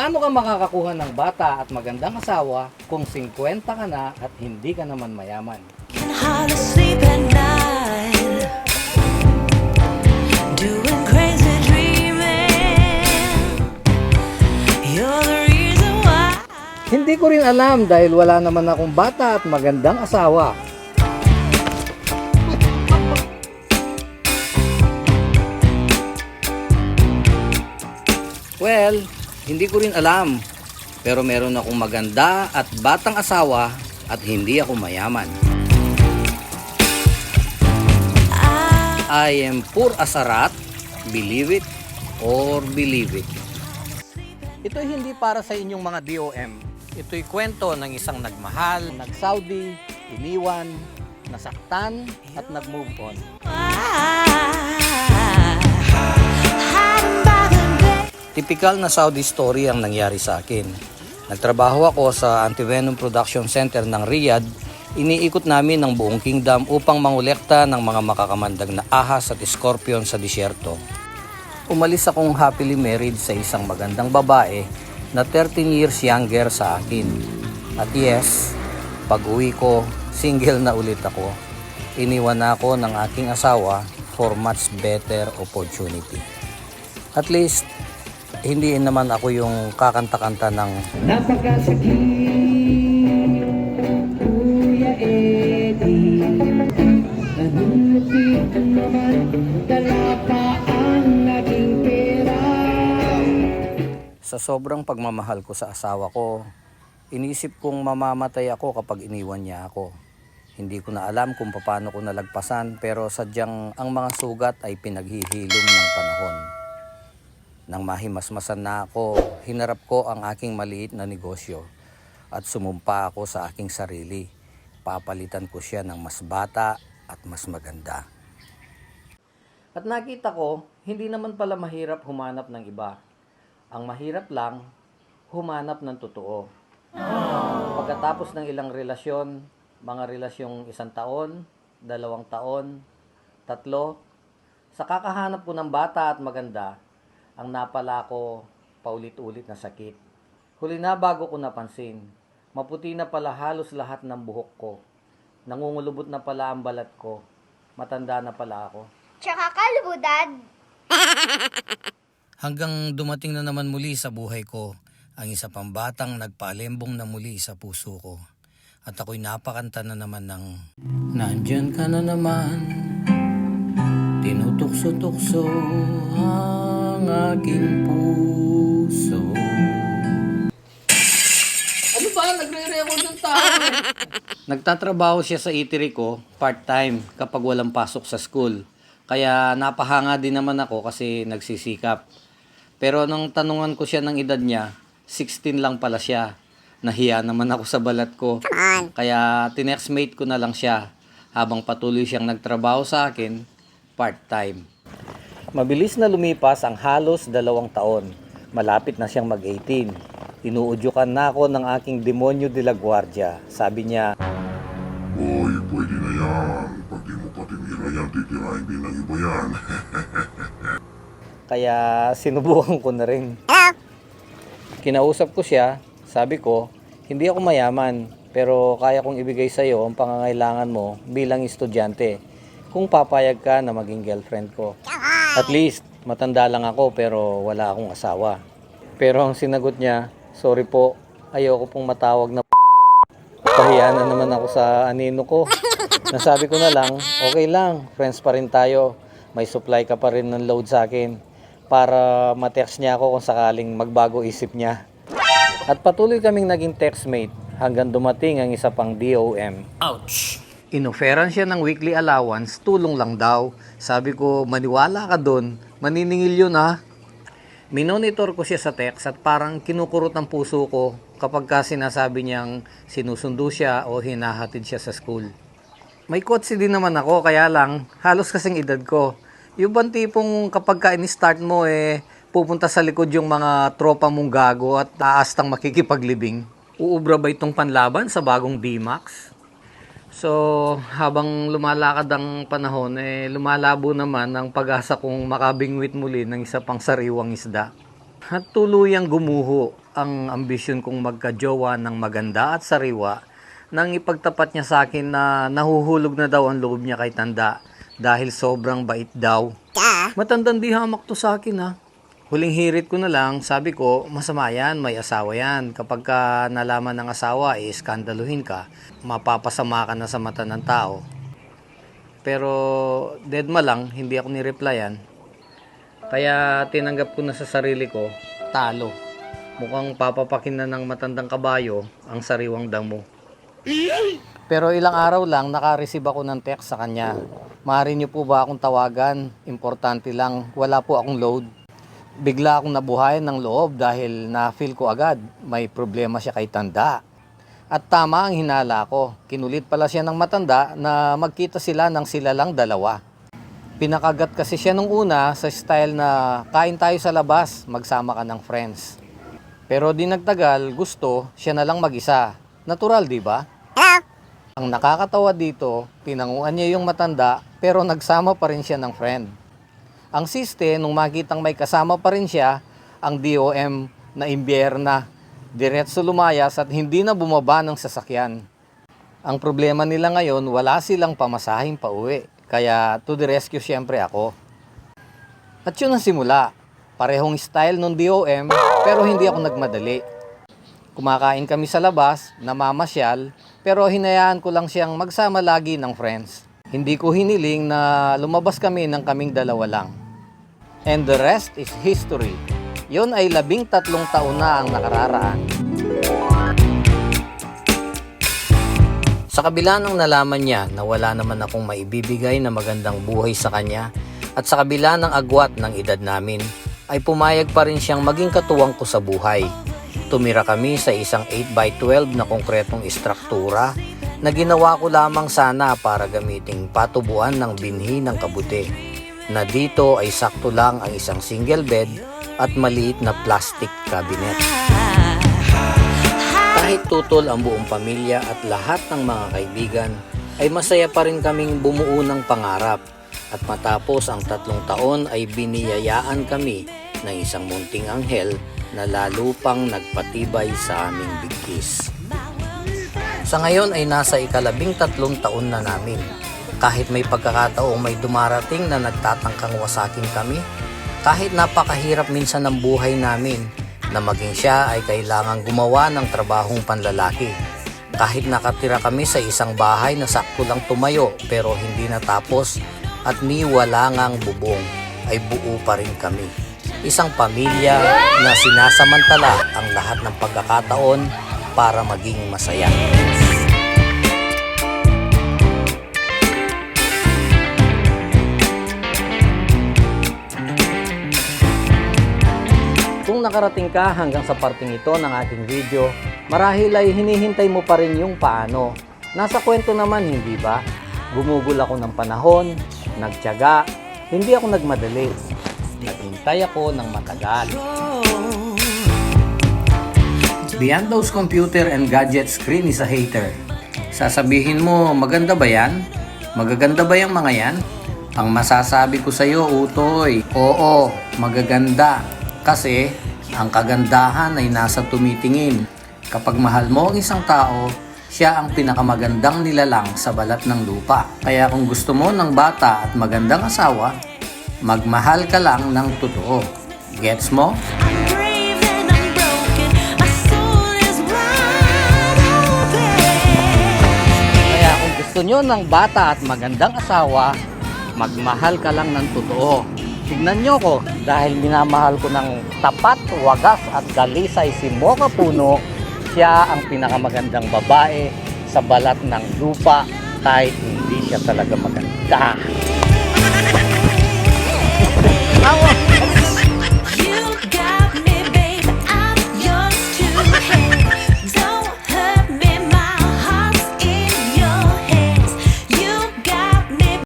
Paano ka makakakuha ng bata at magandang asawa kung 50 ka na at hindi ka naman mayaman? Can hardly sleep at night, doing crazy dreaming. You're the reason why. Hindi ko rin alam dahil wala naman akong bata at magandang asawa. Well, hindi ko rin alam. Pero meron akong maganda at batang asawa at hindi ako mayaman. I am poor as a rat, believe it or believe it. Ito'y hindi para sa inyong mga DOM. Ito'y kwento ng isang nagmahal, nag-Saudi, iniwan, nasaktan at nag-move on. Typical na Saudi story ang nangyari sa akin. Nagtrabaho ako sa Antivenom Production Center ng Riyadh. Iniikot namin ang buong kingdom upang mangolekta ng mga makakamandag na ahas at scorpion sa disyerto. Umalis akong happily married sa isang magandang babae na 13 years younger sa akin. At yes, pag-uwi ko, single na ulit ako. Iniwan na ako ng aking asawa for much better opportunity. At least, hindi naman ako yung kakanta-kanta ng napakasakit, Kuya Eddie. Nanunuti naman, dala pa ang naging pera. Sa sobrang pagmamahal ko sa asawa ko, iniisip kong mamamatay ako kapag iniwan niya ako. Hindi ko na alam kung paano ko nalagpasan pero sadyang ang mga sugat ay pinaghihilom ng panahon. Nang mahimasmasan na ako, hinarap ko ang aking maliit na negosyo at sumumpa ako sa aking sarili. Papalitan ko siya ng mas bata at mas maganda. At nakita ko, hindi naman pala mahirap humanap ng iba. Ang mahirap lang, humanap ng totoo. Pagkatapos ng ilang relasyon, mga relasyong 1 taon, 2 taon, 3, sa kakahanap ko ng bata at maganda, ang napala ko paulit-ulit na sakit. Huli na bago ko napansin, maputi na pala halos lahat ng buhok ko. Nangungulubot na pala ang balat ko. Matanda na pala ako. Tsaka kalubudad. Hanggang dumating na naman muli sa buhay ko, ang isa pang batang nagpalembong na muli sa puso ko. At ako'y napakanta na naman ng Nandyan ka na naman, tinutukso-tukso ang aking puso. Ano ba? Nagre-record ng tao eh. Nagtatrabaho siya sa eatery ko, part-time, kapag walang pasok sa school. Kaya napahanga din naman ako kasi nagsisikap. Pero nang tanungan ko siya ng edad niya, 16 lang pala siya. Nahiya naman ako sa balat ko. Kaya tinextmate ko na lang siya habang patuloy siyang nagtrabaho sa akin, part-time. Mabilis na lumipas ang halos 2 taon. Malapit na siyang mag-18. Inuudyukan na ako ng aking demonyo de la guardia. Sabi niya, Boy, pwede na yan. Pag di mo pa tinira yan, titirahin din ng iba yan. kaya sinubukan ko na rin. Kinausap ko siya, sabi ko, hindi ako mayaman, pero kaya kong ibigay sa iyo ang pangangailangan mo bilang estudyante kung papayag ka na maging girlfriend ko. At least, matanda lang ako pero wala akong asawa. Pero ang sinagot niya, sorry po, ayoko pong matawag na pahiya na naman ako sa anino ko. Nasabi ko na lang, okay lang, friends pa rin tayo. May supply ka pa rin ng load sa akin para ma-text niya ako kung sakaling magbago isip niya. At patuloy kaming naging textmate hanggang dumating ang isa pang DOM. Ouch! Inoferan siya ng weekly allowance, tulong lang daw. Sabi ko, maniwala ka dun, maniningil yun ha. Minonitor ko siya sa text at parang kinukurot ang puso ko kapag ka sinasabi niyang sinusundo siya o hinahatid siya sa school. May kotse din naman ako, kaya lang, halos kasing edad ko. Yung bang tipong kapag ka in-start mo pupunta sa likod yung mga tropa mong gago at taastang makikipaglibing. Uubra ba itong panlaban sa bagong D-Max? So, habang lumalakad ang panahon, lumalabo naman ang pag-asa kong makabingwit muli ng isa pang sariwang isda. At tuluyang gumuho ang ambisyon kong magka-jowa ng maganda at sariwa nang ipagtapat niya sa akin na nahuhulog na daw ang loob niya kay Tanda dahil sobrang bait daw. Matandang di hamak to sa akin ha. Huling hirit ko na lang, sabi ko, masama yan, may asawa yan. Kapag ka nalaman ng asawa, iskandaluhin ka, mapapasama ka na sa mata ng tao. Pero deadma lang, hindi ako ni-replyan. Kaya tinanggap ko na sa sarili ko, talo. Mukhang papapakin na ng matandang kabayo ang sariwang damo. Pero ilang araw lang, naka-receive ako ng text sa kanya. Maaari niyo po ba akong tawagan? Importante lang, wala po akong load. Bigla akong nabuhayan ng loob dahil na-feel ko agad may problema siya kay Tanda. At tama ang hinala ko. Kinulit pala siya ng matanda na magkita sila ng sila lang dalawa. Pinakagat kasi siya nung una sa style na kain tayo sa labas, magsama ka ng friends. Pero di nagtagal, gusto siya na lang mag-isa. Natural, di ba? Ang nakakatawa dito, pinanguan niya yung matanda pero nagsama pa rin siya ng friend. Ang siste, nung makitang may kasama pa rin siya, ang DOM na imbierna, diretso lumayas at hindi na bumaba ng sasakyan. Ang problema nila ngayon, wala silang pamasahing pauwi, kaya to the rescue siyempre ako. At yun ang simula, parehong style ng DOM pero hindi ako nagmadali. Kumakain kami sa labas, namamasyal, pero hinayaan ko lang siyang magsama lagi ng friends. Hindi ko hiniling na lumabas kami ng kaming dalawa lang. And the rest is history. Yun ay 13 taon na ang nakararaan. Sa kabila ng nalaman niya na wala naman akong maibibigay na magandang buhay sa kanya at sa kabila ng agwat ng edad namin, ay pumayag pa rin siyang maging katuwang ko sa buhay. Tumira kami sa isang 8x12 na konkretong istruktura na ginawa ko lamang sana para gamiting patubuan ng binhi ng kabute. Na dito ay sakto lang ang isang single bed at maliit na plastic cabinet. Kahit tutol ang buong pamilya at lahat ng mga kaibigan, ay masaya pa rin kaming bumuo ng pangarap. At matapos ang 3 taon ay biniyayaan kami ng isang munting anghel na lalo pang nagpatibay sa aming bigkis. Sa ngayon ay nasa 13 taon na namin. Kahit may pagkakataong may dumarating na nagtatangkang wasakin kami, kahit napakahirap minsan ng buhay namin, na maging siya ay kailangang gumawa ng trabahong panlalaki. Kahit nakatira kami sa isang bahay na sakto lang tumayo pero hindi natapos at ni wala ngang bubong, ay buo pa rin kami. Isang pamilya na sinasamantala ang lahat ng pagkakataon para maging masaya. Kung nakarating ka hanggang sa parting ito ng ating video, marahil ay hinihintay mo pa rin yung paano. Nasa kwento naman, hindi ba? Gumugol ako ng panahon, nagtiyaga, hindi ako nagmadali. Naghintay ako ng matagal. Beyond those computer and gadget screen is a hater. Sasabihin mo, maganda ba yan? Magaganda ba yung mga yan? Ang masasabi ko sa iyo, Utoy, oo, magaganda. Kasi ang kagandahan ay nasa tumitingin. Kapag mahal mo ang isang tao, siya ang pinakamagandang nilalang sa balat ng lupa. Kaya kung gusto mo ng bata at magandang asawa, magmahal ka lang ng totoo. Gets mo? I'm brave and I'm broken. My soul is wide open. Kaya kung gusto nyo ng bata at magandang asawa, magmahal ka lang ng totoo. Tignan nyo ko, dahil minamahal ko ng tapat, wagas at dalisay si Mocha Puno, siya ang pinakamagandang babae sa balat ng lupa kahit hindi siya talaga maganda.